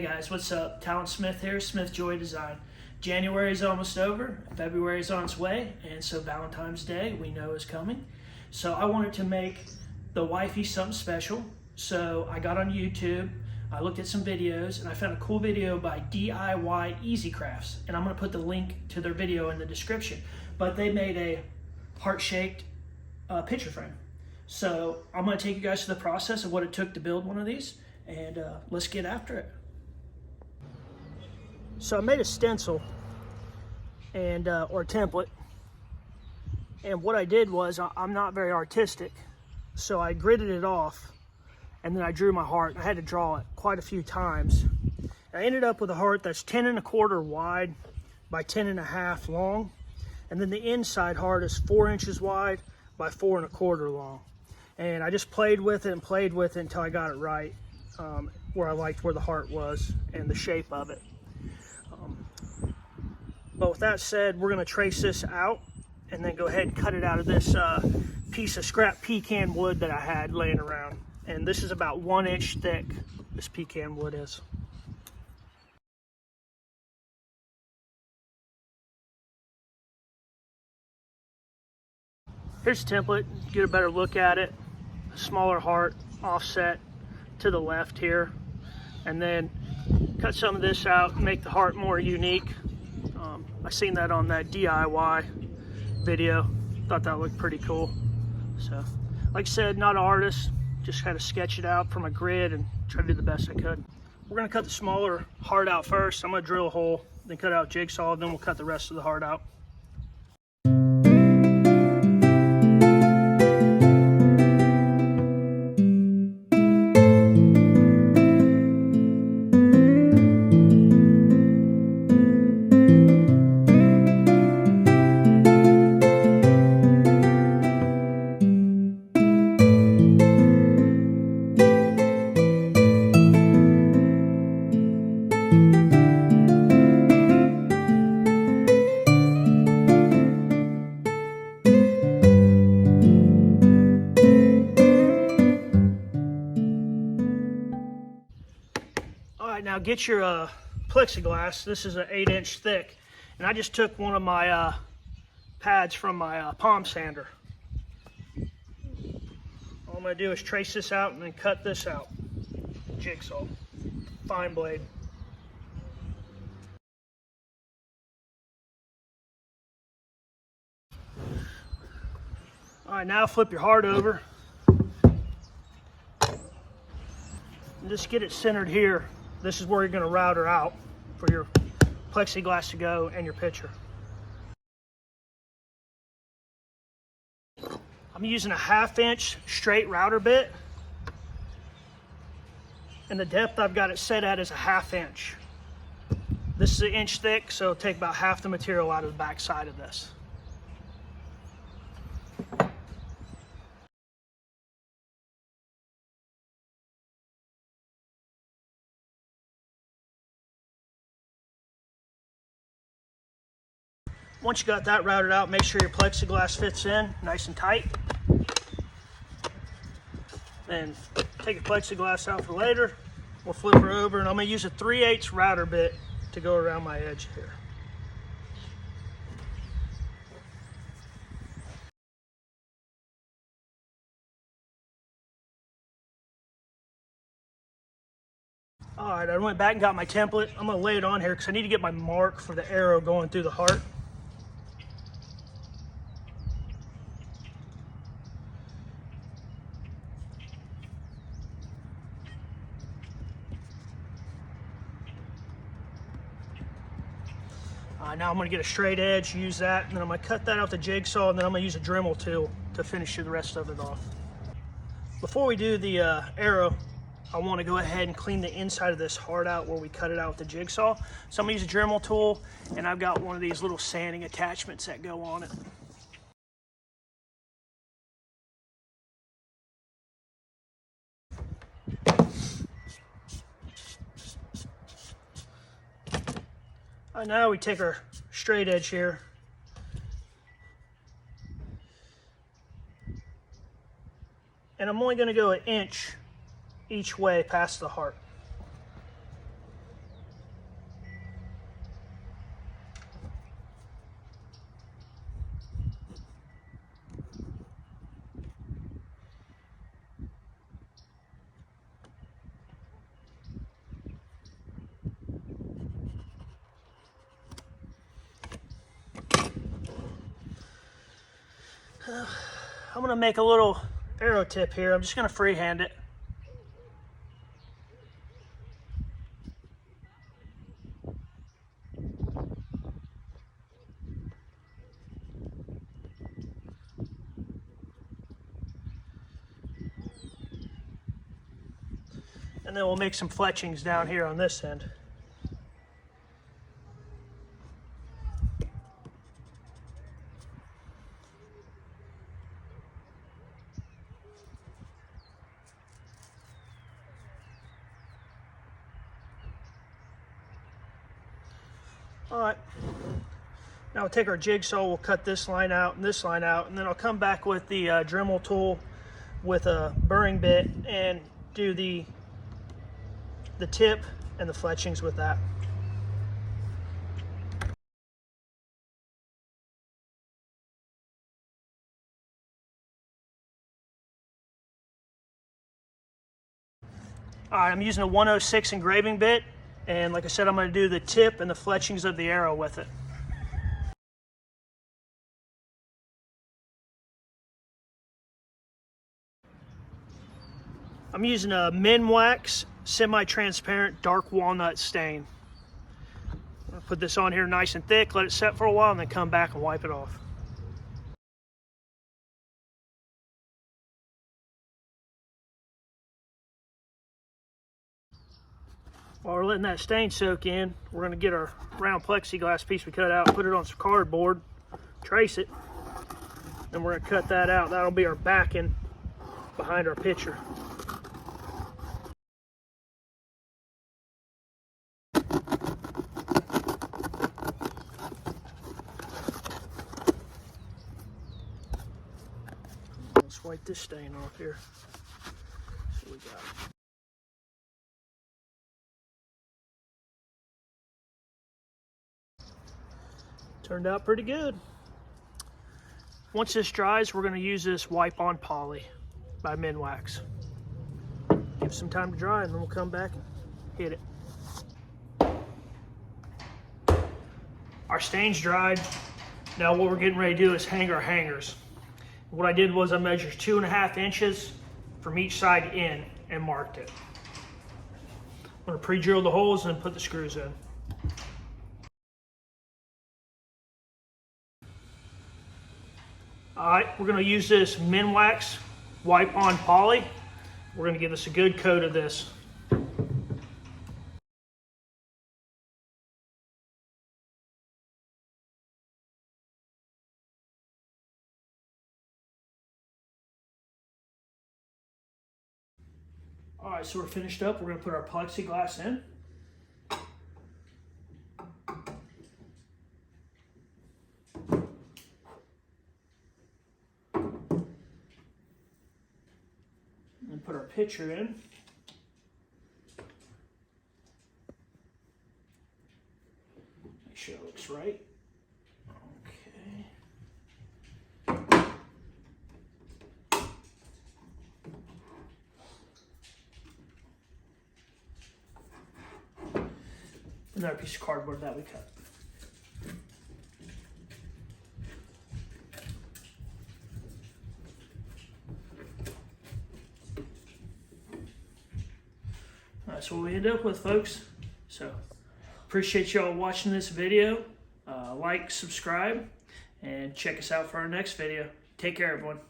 Hey guys, what's up? Talent Smith here, Smith Joy Design. January is almost over, February is on its way, and so Valentine's Day we know is coming. So I wanted to make the wifey something special. So I got on YouTube, I looked at some videos, and I found a cool video by DIY Easy Crafts, and I'm gonna put the link to their video in the description. But they made a heart-shaped picture frame. So I'm gonna take you guys to the process of what it took to build one of these, and let's get after it. So I made a stencil and or template, and what I did was I'm not very artistic, so I gridded it off and then I drew my heart. I had to draw it quite a few times. I ended up with a heart that's 10 1/4 wide by 10 1/2 long, and then the inside heart is 4 inches wide by 4 1/4 long. And I just played with it until I got it right, where I liked where the heart was and the shape of it. But with that said, we're going to trace this out and then go ahead and cut it out of this piece of scrap pecan wood that I had laying around. And this is about 1 inch thick, this pecan wood is. Here's the template, get a better look at it. Smaller heart, offset to the left here. And then cut some of this out and make the heart more unique. I seen that on that DIY video. Thought that looked pretty cool. So, like I said, not an artist, just kind of sketch it out from a grid and try to do the best I could. We're gonna cut the smaller heart out first. I'm gonna drill a hole, then cut out jigsaw, then we'll cut the rest of the heart out. Now get your plexiglass. This is an 8-inch thick, and I just took one of my pads from my palm sander. All I'm going to do is trace this out and then cut this out. Jigsaw, fine blade. All right, now flip your heart over and just get it centered here. This is where you're going to route her out for your plexiglass to go and your picture. I'm using a 1/2 inch straight router bit, and the depth I've got it set at is a 1/2 inch. This is 1 inch thick, so it'll take about half the material out of the back side of this. Once you got that routed out, make sure your plexiglass fits in nice and tight. Then take your plexiglass out for later. We'll flip her over, and I'm going to use a 3/8 router bit to go around my edge here. All right, I went back and got my template. I'm going to lay it on here because I need to get my mark for the arrow going through the heart. Now I'm going to get a straight edge, use that, and then I'm going to cut that out the jigsaw, and then I'm going to use a Dremel tool to finish the rest of it off. Before we do the arrow, I want to go ahead and clean the inside of this heart out where we cut it out with the jigsaw. So I'm going to use a Dremel tool, and I've got one of these little sanding attachments that go on it. Now we take our straight edge here, and I'm only going to go 1 inch each way past the heart. I'm gonna make a little arrow tip here. I'm just gonna freehand it. And then we'll make some fletchings down here on this end. All right, now we'll take our jigsaw, we'll cut this line out and this line out, and then I'll come back with the Dremel tool with a burring bit and do the tip and the fletchings with that. All right, I'm using a 106 engraving bit, and like I said, I'm going to do the tip and the fletchings of the arrow with it. I'm using a Minwax semi-transparent dark walnut stain. I'm going to put this on here nice and thick, let it set for a while, and then come back and wipe it off. While we're letting that stain soak in, we're going to get our round plexiglass piece we cut out, put it on some cardboard, trace it, and we're going to cut that out. That'll be our backing behind our picture. Let's wipe this stain off here. See what we got. Turned out pretty good. Once this dries, we're going to use this Wipe On Poly by Minwax. Give some time to dry, and then we'll come back and hit it. Our stain's dried. Now what we're getting ready to do is hang our hangers. What I did was I measured 2.5 inches from each side in and marked it. I'm going to pre-drill the holes and put the screws in. All right, we're going to use this Minwax Wipe On Poly. We're going to give this a good coat of this. All right, so we're finished up. We're going to put our plexiglass in. And put our picture in. Make sure it looks right. Okay. Another piece of cardboard that we cut. That's what we end up with, folks. So appreciate y'all watching this video. Like, subscribe, and check us out for our next video. Take care, everyone.